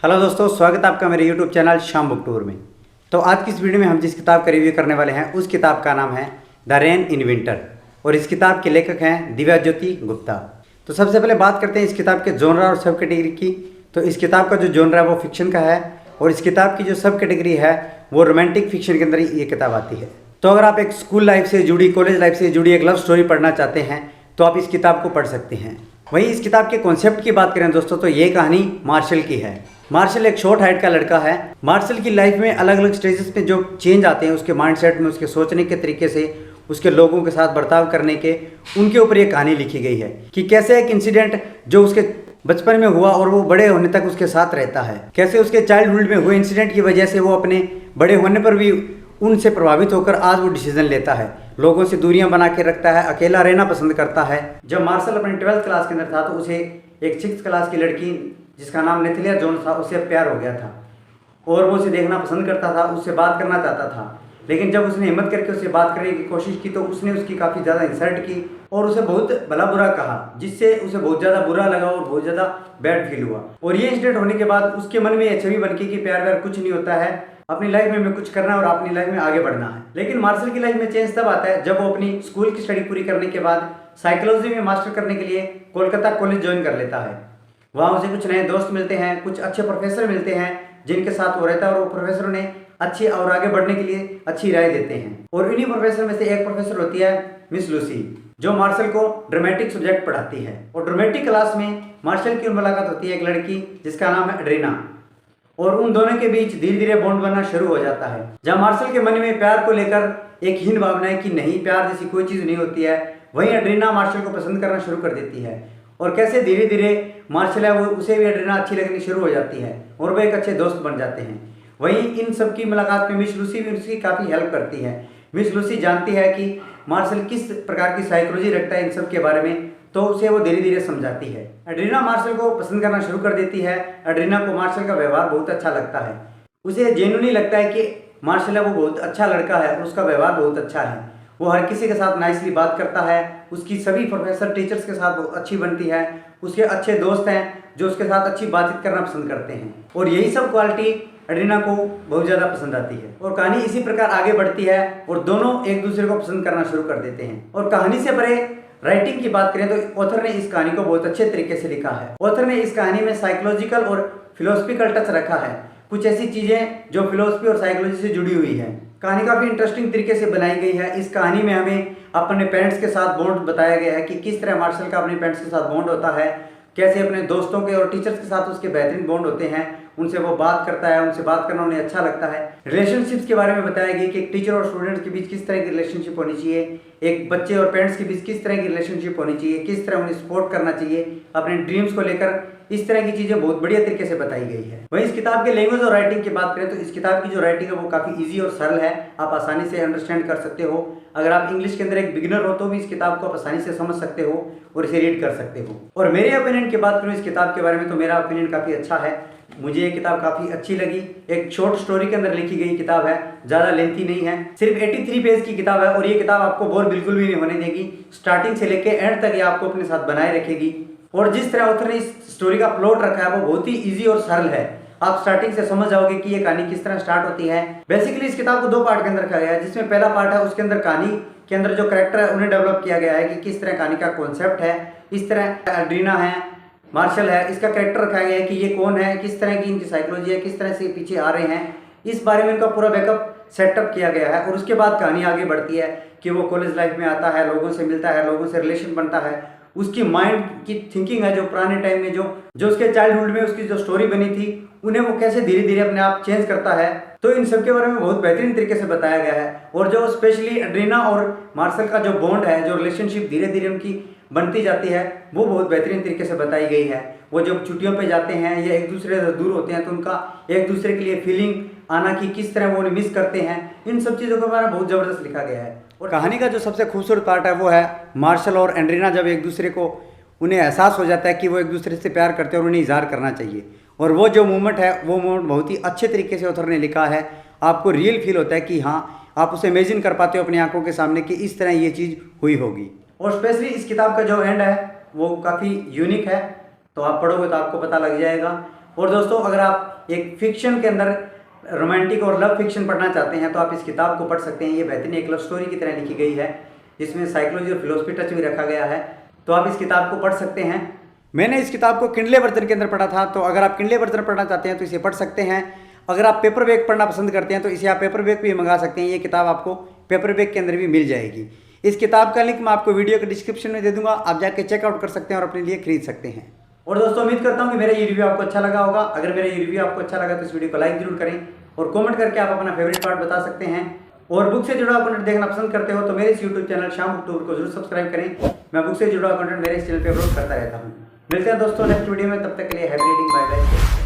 Hello दोस्तों, स्वागत है आपका मेरे यूट्यूब चैनल शाम बुक टूर में। तो आज की इस वीडियो में हम जिस किताब का रिव्यू करने वाले हैं उस किताब का नाम है द रेन इन विंटर और इस किताब के लेखक हैं दिव्या ज्योति गुप्ता। तो सबसे पहले बात करते हैं इस किताब के जोनरा और सब कैटेगरी की। तो इस किताब का जो जोनरा है वो फिक्शन का है और इस किताब की जो सब कैटेगरी है वो रोमांटिक फिक्शन के अंदर ही ये किताब आती है। तो अगर आप एक स्कूल लाइफ से जुड़ी, कॉलेज लाइफ से जुड़ी एक लव स्टोरी पढ़ना चाहते हैं तो आप इस किताब को पढ़ सकते हैं। वहीं इस किताब के कॉन्सेप्ट की बात करें दोस्तों तो ये कहानी मार्शल की है। मार्शल एक शॉर्ट हाइट का लड़का है। मार्शल की लाइफ में अलग अलग स्टेजेस पे जो चेंज आते हैं उसके माइंडसेट में, उसके सोचने के तरीके से, उसके लोगों के साथ बर्ताव करने के, उनके ऊपर ये कहानी लिखी गई है कि कैसे एक इंसिडेंट जो उसके बचपन में हुआ और वो बड़े होने तक उसके साथ रहता है, कैसे उसके चाइल्डहुड में हुए इंसिडेंट की वजह से वो अपने बड़े होने पर भी उनसे प्रभावित होकर आज वो डिसीजन लेता है, लोगों से दूरियां बना के रखता है, अकेला रहना पसंद करता है। जब मार्शल अपने 12th क्लास के अंदर था तो उसे एक 6th क्लास की लड़की जिसका नाम नेथलिया जोन्स था उससे प्यार हो गया था और वो उसे देखना पसंद करता था, उससे बात करना चाहता था। लेकिन जब उसने हिम्मत करके उससे बात करने की कोशिश की तो उसने उसकी काफ़ी ज़्यादा इंसल्ट की और उसे बहुत भला बुरा कहा, जिससे उसे बहुत ज़्यादा बुरा लगा और बहुत ज़्यादा बैड फील हुआ। और ये इंसिडेंट होने के बाद उसके मन में ये छवि बन गई कि प्यार व्यार कुछ नहीं होता है, अपनी लाइफ में कुछ करना है और अपनी लाइफ में आगे बढ़ना है। लेकिन मार्शल की लाइफ में चेंज तब आता है जब वो अपनी स्कूल की स्टडी पूरी करने के बाद साइकोलॉजी में मास्टर करने के लिए कोलकाता कॉलेज ज्वाइन कर लेता है। वहाँ उसे कुछ नए दोस्त मिलते हैं, कुछ अच्छे प्रोफेसर मिलते हैं जिनके साथ वो रहता है और वो प्रोफेसर उन्हें अच्छी और आगे बढ़ने के लिए अच्छी राय देते हैं। और इन्हीं प्रोफेसर में से एक प्रोफेसर होती है मिस लूसी, जो मार्शल को ड्रामेटिक सब्जेक्ट पढ़ाती है। और ड्रामेटिक क्लास में मार्शल की मुलाकात होती है एक लड़की जिसका नाम है एड्रीना और उन दोनों के बीच धीरे धीरे बॉन्ड बनना शुरू हो जाता है। जब मार्शल के मन में प्यार को लेकर एक हीन भावना है कि नहीं, प्यार जैसी कोई चीज़ नहीं होती है, वहीं एड्रीना मार्शल को पसंद करना शुरू कर देती है। और कैसे धीरे धीरे मार्शल है वो उसे भी एड्रीना अच्छी लगनी शुरू हो जाती है और वो एक अच्छे दोस्त बन जाते हैं। वहीं इन सब की मुलाकात में मिस लूसी भी उसकी काफ़ी हेल्प करती है। मिस लूसी जानती है कि मार्शल किस प्रकार की साइकोलॉजी रखता है इन सब के बारे में, तो उसे वो धीरे धीरे समझाती है। एड्रीना मार्शल को पसंद करना शुरू कर देती है। एड्रीना को मार्शल का व्यवहार बहुत अच्छा लगता है, उसे जेन्युइनली लगता है कि मार्शल है वो बहुत अच्छा लड़का है, उसका व्यवहार बहुत अच्छा है, वो हर किसी के साथ नाइसली बात करता है, उसकी सभी प्रोफेसर टीचर्स के साथ बहुत अच्छी बनती है, उसके अच्छे दोस्त हैं जो उसके साथ अच्छी बातचीत करना पसंद करते हैं। और यही सब क्वालिटी एड्रीना को बहुत ज़्यादा पसंद आती है और कहानी इसी प्रकार आगे बढ़ती है और दोनों एक दूसरे को पसंद करना शुरू कर देते हैं। और कहानी से परे राइटिंग की बात करें तो ऑथर ने इस कहानी को बहुत अच्छे तरीके से लिखा है। ऑथर ने इस कहानी में साइकोलॉजिकल और फिलोसफिकल टच रखा है, कुछ ऐसी चीज़ें जो फिलोसफी और साइकोलॉजी से जुड़ी हुई है। कहानी काफ़ी इंटरेस्टिंग तरीके से बनाई गई है। इस कहानी में हमें अपने पेरेंट्स के साथ बॉन्ड बताया गया है कि किस तरह मार्शल का अपने पेरेंट्स के साथ बॉन्ड होता है, कैसे अपने दोस्तों के और टीचर्स के साथ उसके बेहतरीन बॉन्ड होते हैं, उनसे वो बात करता है, उनसे बात करना उन्हें अच्छा लगता है। रिलेशनशिप्स के बारे में बताया गया कि एक टीचर और स्टूडेंट्स के बीच किस तरह की रिलेशनशिप होनी चाहिए, एक बच्चे और पेरेंट्स के बीच किस तरह की रिलेशनशिप होनी चाहिए, किस तरह उन्हें सपोर्ट करना चाहिए अपने ड्रीम्स को लेकर, इस तरह की चीज़ें बहुत बढ़िया तरीके से बताई गई है। वहीं इस किताब के लैंग्वेज और राइटिंग की बात करें तो इस किताब की जो राइटिंग है वो काफ़ी ईजी और सरल है, आप आसानी से अंडरस्टैंड कर सकते हो। अगर आप इंग्लिश के अंदर एक बिगिनर हो तो भी इस किताब को आप आसानी से समझ सकते हो और इसे रीड कर सकते हो। और मेरे ओपिनियन की बात करूँ इस किताब के बारे में तो मेरा ओपिनियन काफ़ी अच्छा है, मुझे ये किताब काफ़ी अच्छी लगी। एक शॉर्ट स्टोरी के अंदर लिखी गई किताब है, ज़्यादा लेंथी नहीं है, सिर्फ 83 पेज की किताब है और ये किताब आपको बोर बिल्कुल भी नहीं होने देगी। स्टार्टिंग से लेकर एंड तक ये आपको अपने साथ बनाए रखेगी। और जिस तरह ऑथर ने इस स्टोरी का प्लॉट रखा है वो बहुत ही ईजी और सरल है, आप स्टार्टिंग से समझ जाओगे कि ये कहानी किस तरह स्टार्ट होती है। बेसिकली इस किताब को 2 पार्ट के अंदर रखा गया है, जिसमें पहला पार्ट है उसके अंदर कहानी के अंदर जो कैरेक्टर है उन्हें डेवलप किया गया है कि किस तरह कहानी का कॉन्सेप्ट है, इस तरह एड्रीना है, मार्शल है, इसका कैरेक्टर रखा गया है कि ये कौन है, किस तरह की इनकी साइकोलॉजी है, किस तरह से पीछे आ रहे हैं, इस बारे में इनका पूरा बैकअप सेटअप किया गया है। और उसके बाद कहानी आगे बढ़ती है कि वो कॉलेज लाइफ में आता है, लोगों से मिलता है, लोगों से रिलेशन बनता है, उसकी माइंड की थिंकिंग है जो पुराने टाइम में जो उसके चाइल्डहुड में उसकी जो स्टोरी बनी थी उन्हें वो कैसे धीरे धीरे अपने आप चेंज करता है। तो इन सब के बारे में बहुत बेहतरीन तरीके से बताया गया है। और जो स्पेशली एड्रीना और मार्शल का जो बॉन्ड है, जो रिलेशनशिप धीरे धीरे उनकी बनती जाती है, वो बहुत बेहतरीन तरीके से बताई गई है। वो जब छुट्टियों पे जाते हैं या एक दूसरे से दूर होते हैं तो उनका एक दूसरे के लिए फीलिंग आना कि किस तरह वो उन्हें मिस करते हैं, इन सब चीज़ों के बारे में बहुत ज़बरदस्त लिखा गया है। और कहानी का जो सबसे खूबसूरत पार्ट है वो है मार्शल और एड्रीना जब एक दूसरे को उन्हें एहसास हो जाता है कि वो एक दूसरे से प्यार करते हैं और उन्हें इज़हार करना चाहिए, और वो जो मोमेंट है वो मोमेंट बहुत ही अच्छे तरीके से ऑथर ने लिखा है। आपको रियल फील होता है कि हाँ, आप उसे इमेजिन कर पाते हो अपनी आंखों के सामने कि इस तरह ये चीज़ हुई होगी। और स्पेशली इस किताब का जो एंड है वो काफ़ी यूनिक है, तो आप पढ़ोगे तो आपको पता लग जाएगा। और दोस्तों अगर आप एक फिक्शन के अंदर रोमांटिक और लव फिक्शन पढ़ना चाहते हैं तो आप इस किताब को पढ़ सकते हैं। ये बेहतरीन एक लव स्टोरी की तरह लिखी गई है जिसमें साइकोलॉजी और फिलोसफी टच भी रखा गया है, तो आप इस किताब को पढ़ सकते हैं। मैंने इस किताब को किंडले वर्जन के अंदर पढ़ा था, तो अगर आप किंडले वर्जन पढ़ना चाहते हैं तो इसे पढ़ सकते हैं। अगर आप पेपर बैग पढ़ना पसंद करते हैं तो इसे आप पेपर बैग भी मंगा सकते हैं। ये किताब आपको पेपर बैग के अंदर भी मिल जाएगी। इस किताब का लिंक मैं आपको वीडियो के डिस्क्रिप्शन में दे दूंगा, आप जाके चेकआउट कर सकते हैं और अपने लिए खरीद सकते हैं। और दोस्तों उम्मीद करता हूँ कि मेरा ये रिव्यू आपको अच्छा लगा होगा। अगर मेरा ये रिव्यू आपको अच्छा लगा तो इस वीडियो को लाइक जरूर करें और कमेंट करके आप अपना फेवरेट पार्ट बता सकते हैं। और बुक से जुड़ा कंटेंट देखना पसंद करते हो तो मेरे इस यूट्यूब चैनल शाम बुक टूर को जरूर सब्सक्राइब करें। मैं बुक से जुड़ा कंटेंट मेरे इस चैनल पर अपलोड करता रहता हूँ। मिलते हैं दोस्तों नेक्स्ट वीडियो में, तब तक के लिए हैप्पी रीडिंग, बाय बाय।